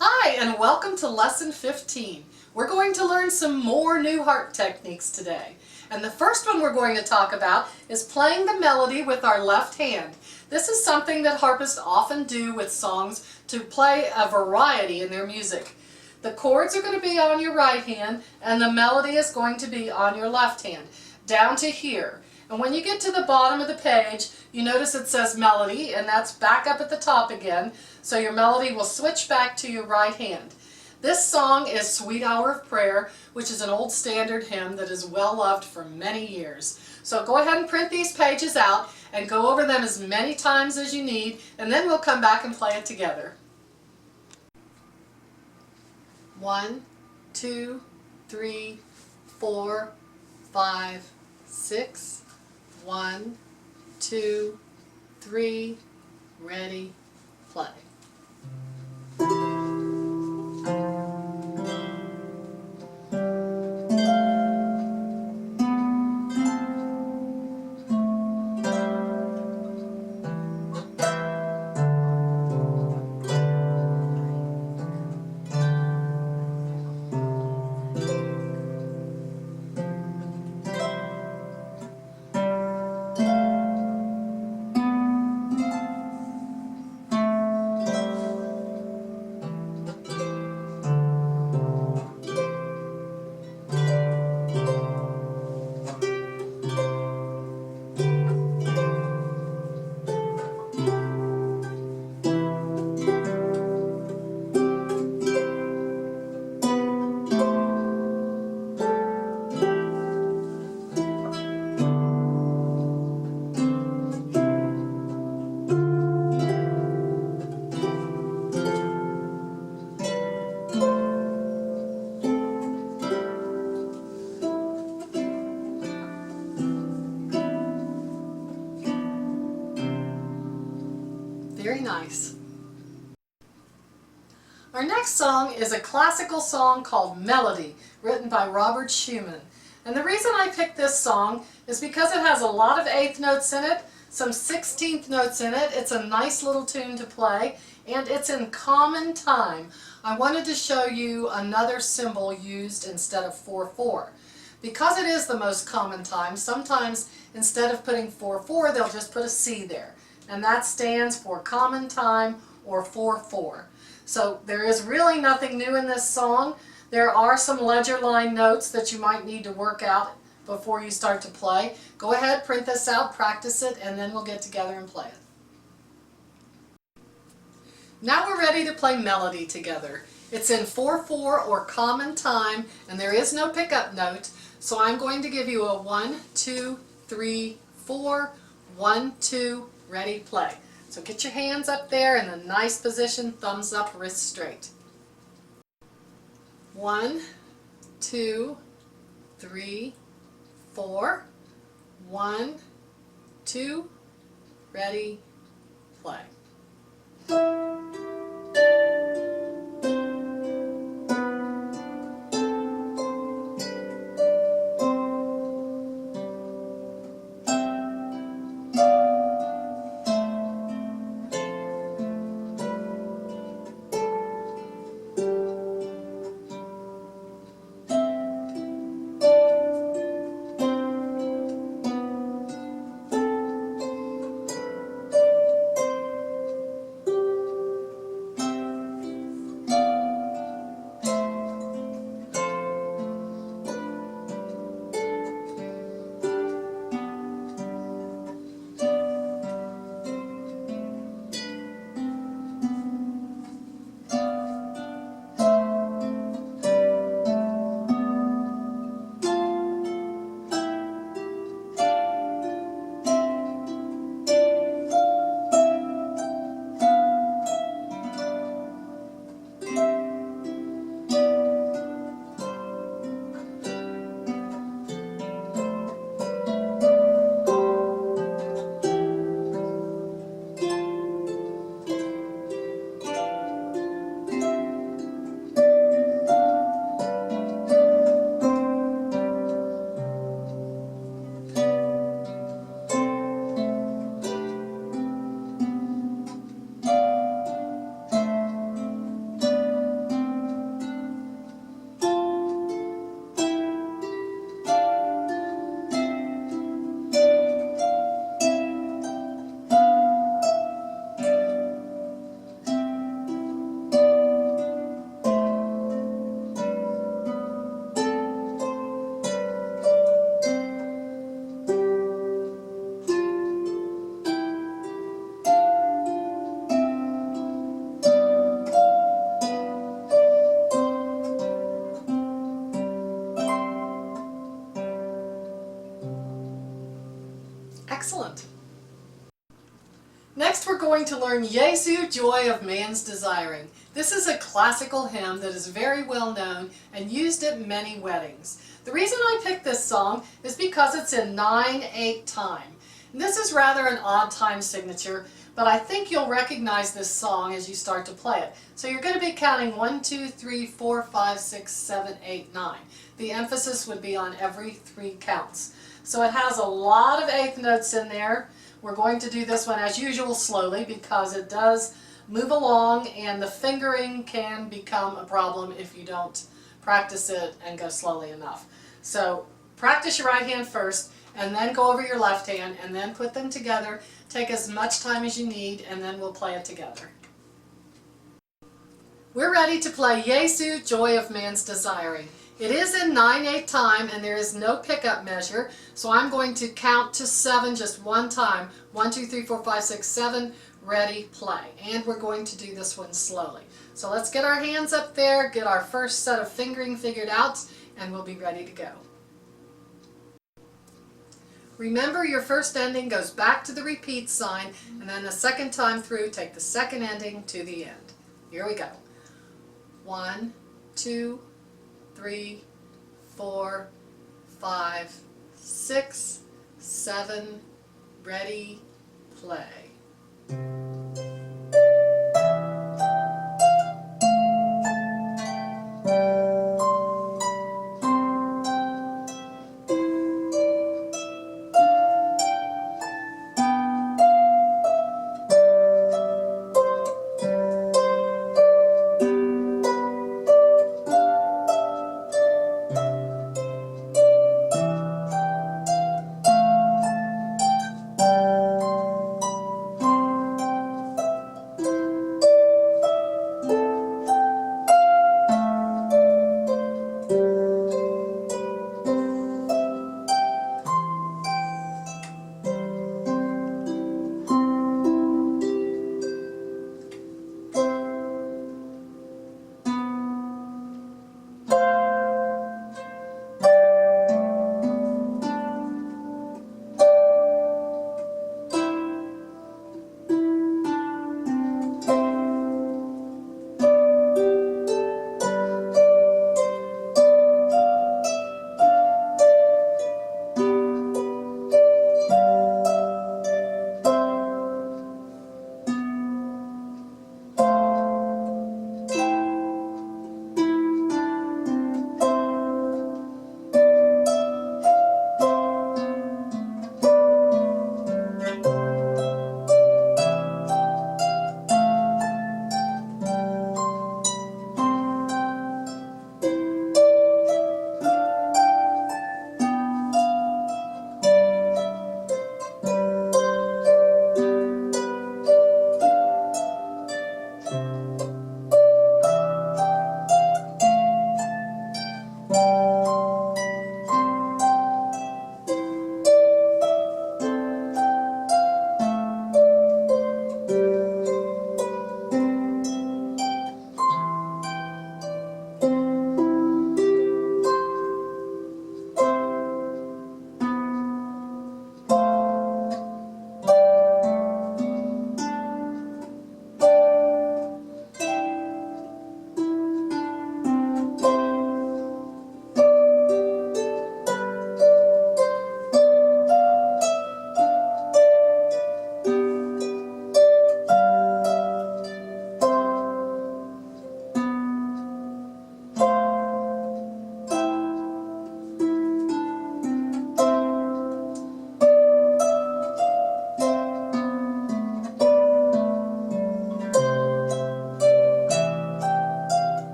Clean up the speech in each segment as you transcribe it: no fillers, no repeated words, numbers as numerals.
Hi, and welcome to Lesson 15. We're going to learn some more new harp techniques today. And the first one we're going to talk about is playing the melody with our left hand. This is something that harpists often do with songs to play a variety in their music. The chords are going to be on your right hand and the melody is going to be on your left hand, down to here. And when you get to the bottom of the page, you notice it says melody, and that's back up at the top again, so your melody will switch back to your right hand. This song is Sweet Hour of Prayer, which is an old standard hymn that is well loved for many years. So go ahead and print these pages out and go over them as many times as you need, and then we'll come back and play it together. 1, 2, 3, 4, 5, 6. 1, 2, 3, ready, play. Very nice. Our next song is a classical song called Melody, written by Robert Schumann. And the reason I picked this song is because it has a lot of eighth notes in it, some 16th notes in it. It's a nice little tune to play, and it's in common time. I wanted to show you another symbol used instead of 4/4. Because it is the most common time, sometimes instead of putting 4/4, they'll just put a C there. And that stands for common time or 4/4. So there is really nothing new in this song. There are some ledger line notes that you might need to work out before you start to play. Go ahead, print this out, practice it, and then we'll get together and play it. Now we're ready to play Melody together. It's in 4/4 or common time, and there is no pickup note, so I'm going to give you a 1, 2, 3, 4, 1, 2, ready, play. So get your hands up there in a nice position, thumbs up, wrists straight. 1, 2, 3, 4, 1, 2, ready, play. Excellent. Next we're going to learn Jesu, Joy of Man's Desiring. This is a classical hymn that is very well known and used at many weddings. The reason I picked this song is because it's in 9/8 time. And this is rather an odd time signature, but I think you'll recognize this song as you start to play it. So you're going to be counting 1, 2, 3, 4, 5, 6, 7, 8, 9. The emphasis would be on every 3 counts. So it has a lot of eighth notes in there. We're going to do this one as usual slowly because it does move along and the fingering can become a problem if you don't practice it and go slowly enough. So practice your right hand first and then go over your left hand and then put them together. Take as much time as you need and then we'll play it together. We're ready to play Jesu, Joy of Man's Desiring. It is in 9/8 time and there is no pickup measure, so I'm going to count to 7 just one time. 1, 2, 3, 4, 5, 6, 7, ready, play. And we're going to do this one slowly. So let's get our hands up there, get our first set of fingering figured out, and we'll be ready to go. Remember, your first ending goes back to the repeat sign, and then the second time through, take the second ending to the end. Here we go. 1, 2, 3, 4, 5, 6, 7, ready, play.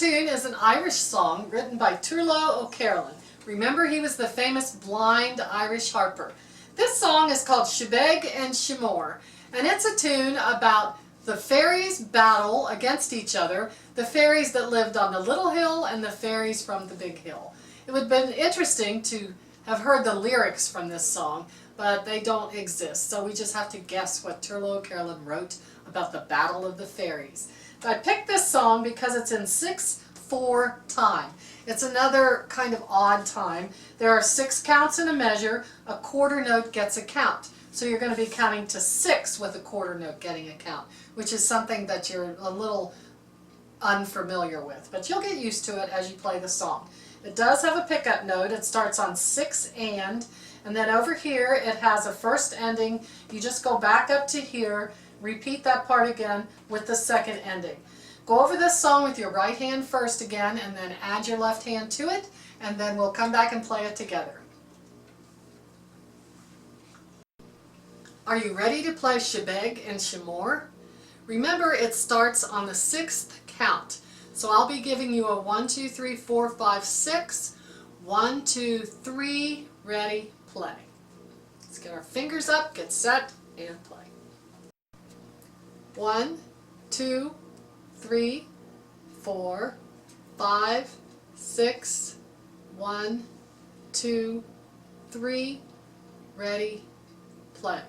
tune is an Irish song written by Turlough O'Carolan. Remember, he was the famous blind Irish harper. This song is called Sheebeg and Sheemore, and it's a tune about the fairies' battle against each other, the fairies that lived on the little hill and the fairies from the big hill. It would have been interesting to have heard the lyrics from this song, but they don't exist, so we just have to guess what Turlough O'Carolan wrote about the battle of the fairies. I picked this song because it's in 6/4 time. It's another kind of odd time. There are 6 counts in a measure. A quarter note gets a count. So you're going to be counting to 6 with a quarter note getting a count, which is something that you're a little unfamiliar with. But you'll get used to it as you play the song. It does have a pickup note. It starts on 6 and then over here it has a first ending. You just go back up to here, repeat that part again with the second ending. Go over this song with your right hand first again, and then add your left hand to it, and then we'll come back and play it together. Are you ready to play Sheebeg and Sheemore? Remember, it starts on the 6th count. So I'll be giving you a 1, 2, 3, 4, 5, 6. 1, 2, 3, ready, play. Let's get our fingers up, get set, and play. 1, 2, 3, 4, 5, 6. 1, 2, 3, ready, play.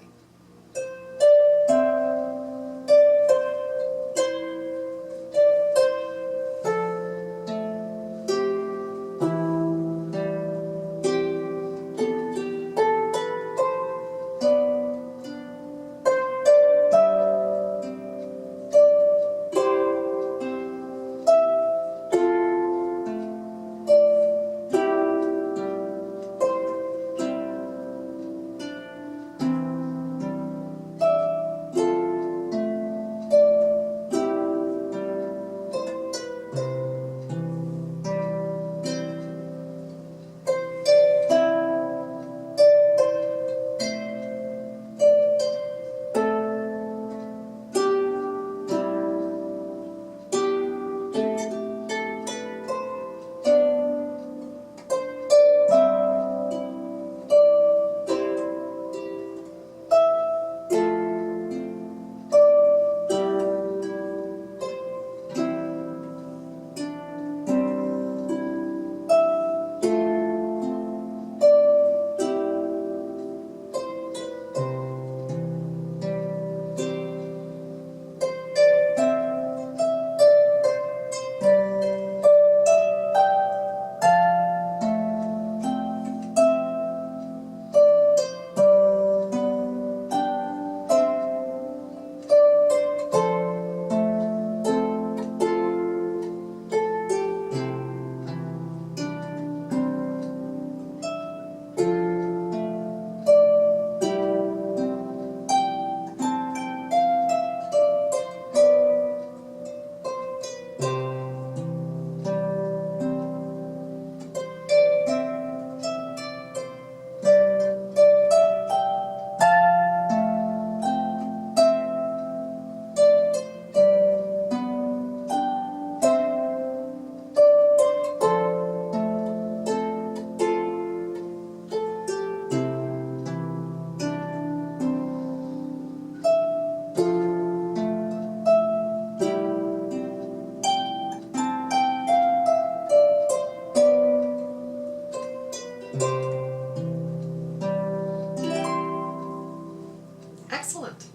Excellent.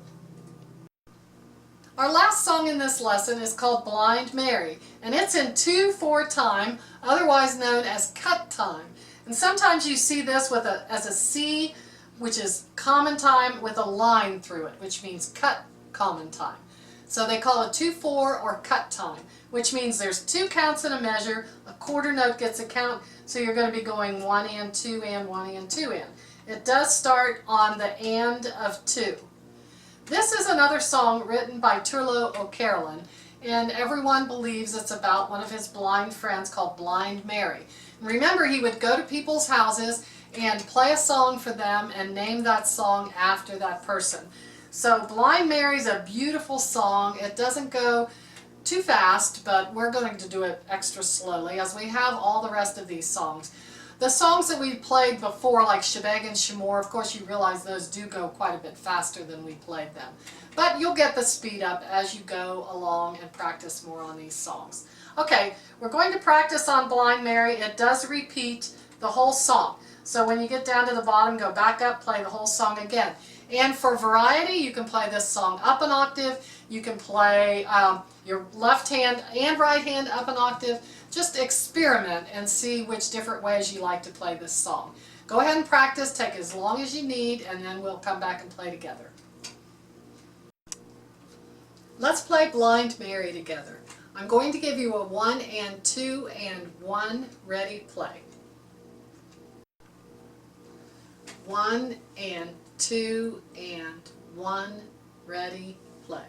Our last song in this lesson is called Blind Mary, and it's in 2/4 time, otherwise known as cut time. And sometimes you see this with as a C, which is common time with a line through it, which means cut common time. So they call it 2/4 or cut time, which means there's 2 counts in a measure, a quarter note gets a count, so you're going to be going 1 and 2 and 1 and 2 and. It does start on the and of 2. This is another song written by Turlough O'Carolan, and everyone believes it's about one of his blind friends called Blind Mary. And remember, he would go to people's houses and play a song for them and name that song after that person. So Blind Mary's a beautiful song. It doesn't go too fast, but we're going to do it extra slowly as we have all the rest of these songs. The songs that we played before, like Sheebeg and Sheemore, of course you realize those do go quite a bit faster than we played them. But you'll get the speed up as you go along and practice more on these songs. Okay, we're going to practice on Blind Mary. It does repeat the whole song. So when you get down to the bottom, go back up, play the whole song again. And for variety, you can play this song up an octave. You can play your left hand and right hand up an octave. Just experiment and see which different ways you like to play this song. Go ahead and practice, take as long as you need, and then we'll come back and play together. Let's play Blind Mary together. I'm going to give you a 1 and 2 and 1, ready, play. 1 and 2 and 1, ready, play.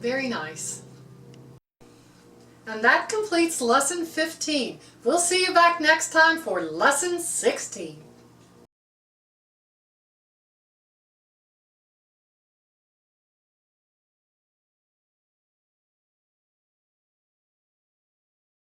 Very nice. And that completes Lesson 15. We'll see you back next time for Lesson 16.